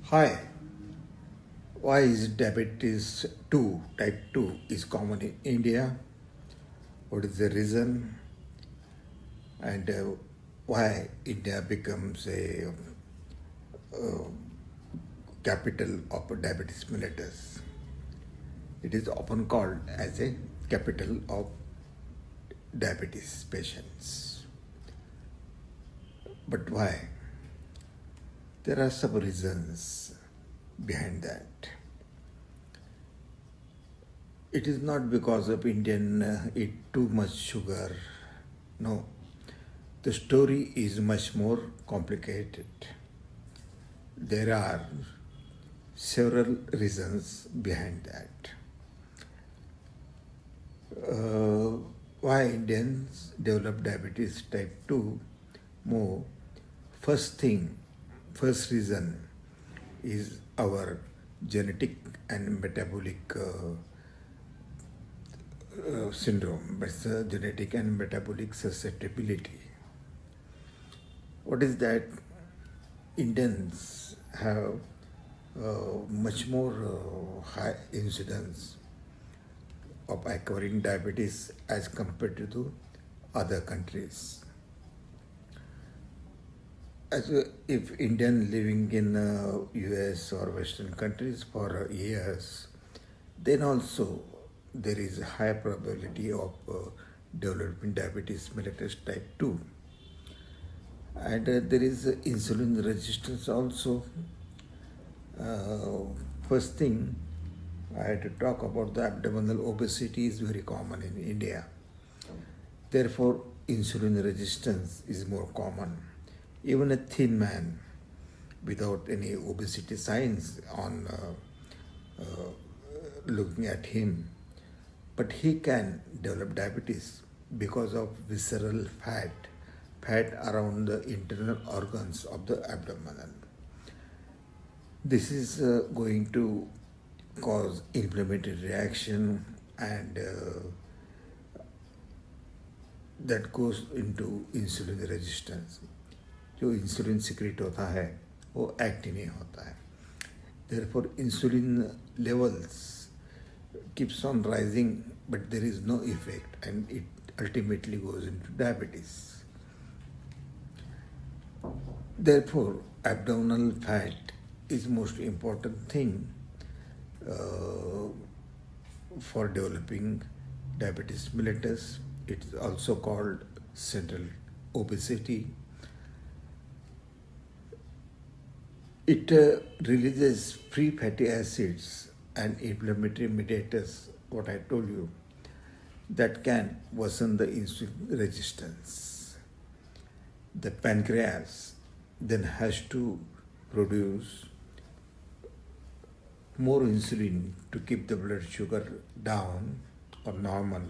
Hi, why is diabetes 2, type 2 is common in India? What is the reason? And why India becomes a capital of diabetes mellitus? It is often called as a capital of diabetes patients. But why? There are some reasons behind that. It is not because of Indian eat too much sugar. No, the story is much more complicated. There are several reasons behind that. Why Indians develop diabetes type 2 more? First reason is our genetic and metabolic syndrome, but it's a genetic and metabolic susceptibility. What is that? Indians have much more high incidence of acquiring diabetes as compared to other countries. If Indian living in US or Western countries for years, then also there is a high probability of developing diabetes mellitus type 2. And there is insulin resistance also. First thing, I had to talk about the abdominal obesity is very common in India. Therefore, insulin resistance is more common. Even a thin man without any obesity signs on looking at him, but he can develop diabetes because of visceral fat around the internal organs of the abdomen. This is going to cause inflammatory reaction, and that goes into insulin resistance. जो insulin secrete होता है वो act ही नहीं होता है. Therefore, insulin levels keeps on rising, but there is no effect, and it ultimately goes into diabetes. Therefore, abdominal fat is most important thing for developing diabetes mellitus. It is also called central obesity. It releases free fatty acids and inflammatory mediators, what I told you, that can worsen the insulin resistance. The pancreas then has to produce more insulin to keep the blood sugar down or normal.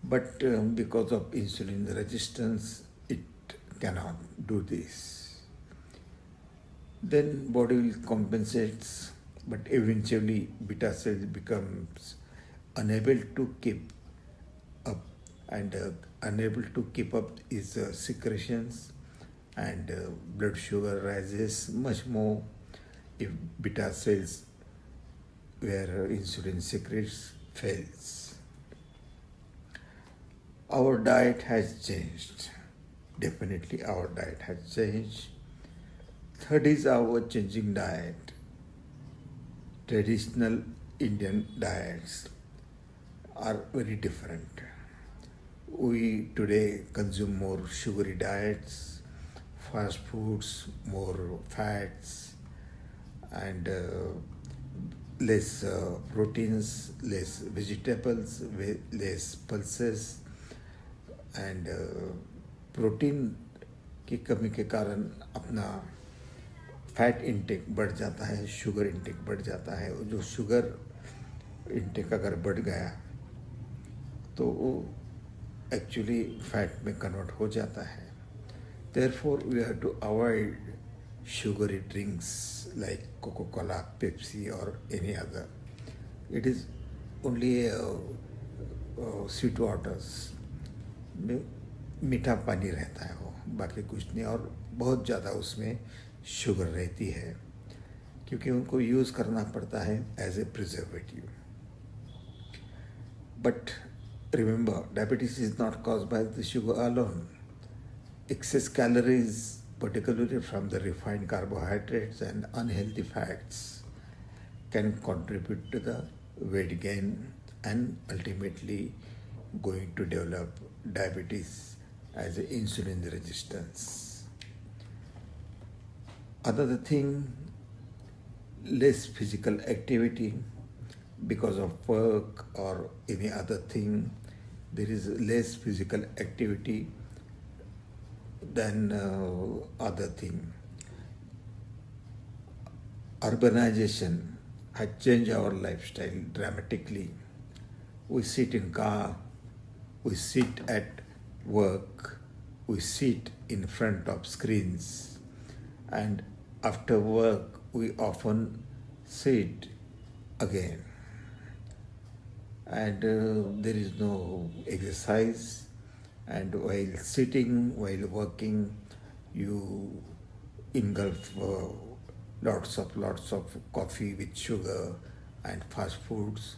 But because of insulin resistance, it cannot do this. Then body will compensate, but eventually beta cells becomes unable to keep up, and unable to keep up is secretions, and blood sugar rises much more if beta cells where insulin secretes fails. Our diet has changed. Definitely our diet has changed. Third is our changing diet. Traditional Indian diets are very different. We today consume more sugary diets, fast foods, more fats, and less proteins, less vegetables, less pulses, and protein की कमी के कारण अपना fat intake बढ़ जाता है, sugar intake बढ़ जाता है. जो शुगर इंटेक अगर बढ़ गया तो वो एक्चुअली फैट में कन्वर्ट हो जाता है. Therefore, we have to avoid sugary drinks like Coca-Cola, Pepsi, or any other. It is only sweet waters. मीठा पानी रहता है वो, बाकी कुछ नहीं, और बहुत ज़्यादा उसमें शुगर रहती है, क्योंकि उनको यूज़ करना पड़ता है as a preservative. But remember, diabetes is not caused by the sugar alone. Excess calories, particularly from the refined carbohydrates and unhealthy fats, can contribute to the weight gain and ultimately going to develop diabetes as a insulin resistance. Another thing, less physical activity because of work or any other thing. There is less physical activity than other thing. Urbanization has changed our lifestyle dramatically. We sit in car, we sit at work, we sit in front of screens, and after work we often sit again. And there is no exercise, and while sitting, while working, you engulf lots of coffee with sugar and fast foods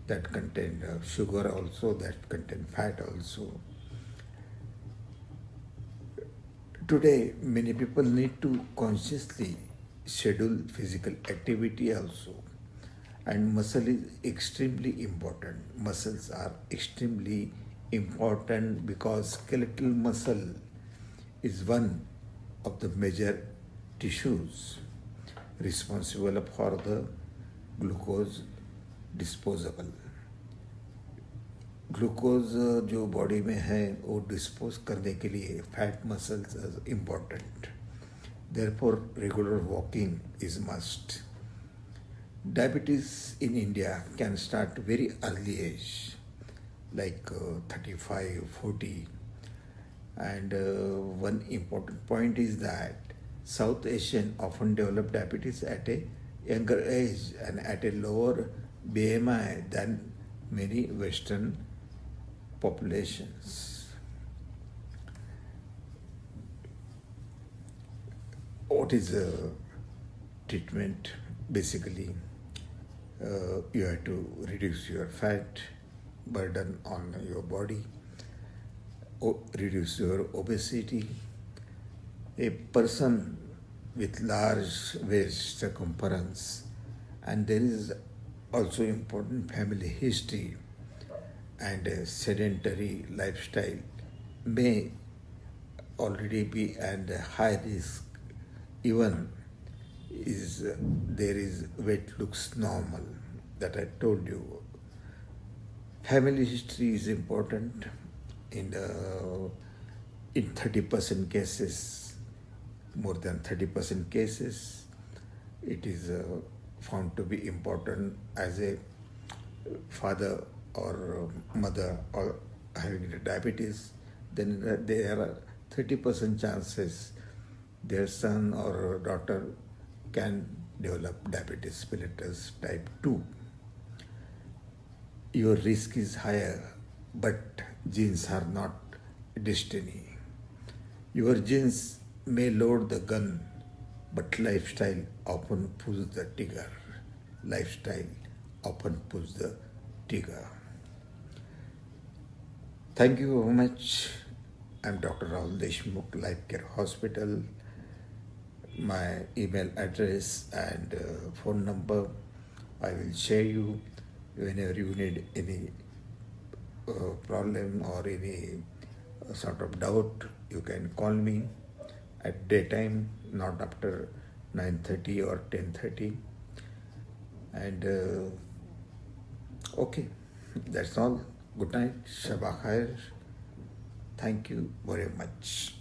that contain sugar also, that contain fat also. Today, many people need to consciously schedule physical activity also. And muscle is extremely important. Muscles are extremely important because skeletal muscle is one of the major tissues responsible for the glucose disposable. Glucose जो body में है वो dispose करने के लिए fat muscles is important. Therefore regular walking is must. Diabetes in India can start very early age, like 35, 40. And one important point is that South Asian often develop diabetes at a younger age and at a lower BMI than many Western populations. What is the treatment? Basically, you have to reduce your fat burden on your body, reduce your obesity. A person with large waist circumference, and there is also important family history and a sedentary lifestyle may already be at a high risk. Even is there is weight looks normal, that I told you. Family history is important in 30% cases, more than 30% cases. It is found to be important as a father or mother or having diabetes. Then there are 30% chances their son or daughter can develop diabetes mellitus type 2. Your risk is higher, but genes are not destiny. Your genes may load the gun, but lifestyle often pulls the trigger. Lifestyle often pulls the trigger. Thank you very much. I'm Dr. Rahul Deshmukh, Life Care Hospital. My email address and phone number I will share you. Whenever you need any problem or any sort of doubt, you can call me at daytime, not after 9:30 or 10:30. And okay, that's all. Good night. Shabba khair. Thank you very much.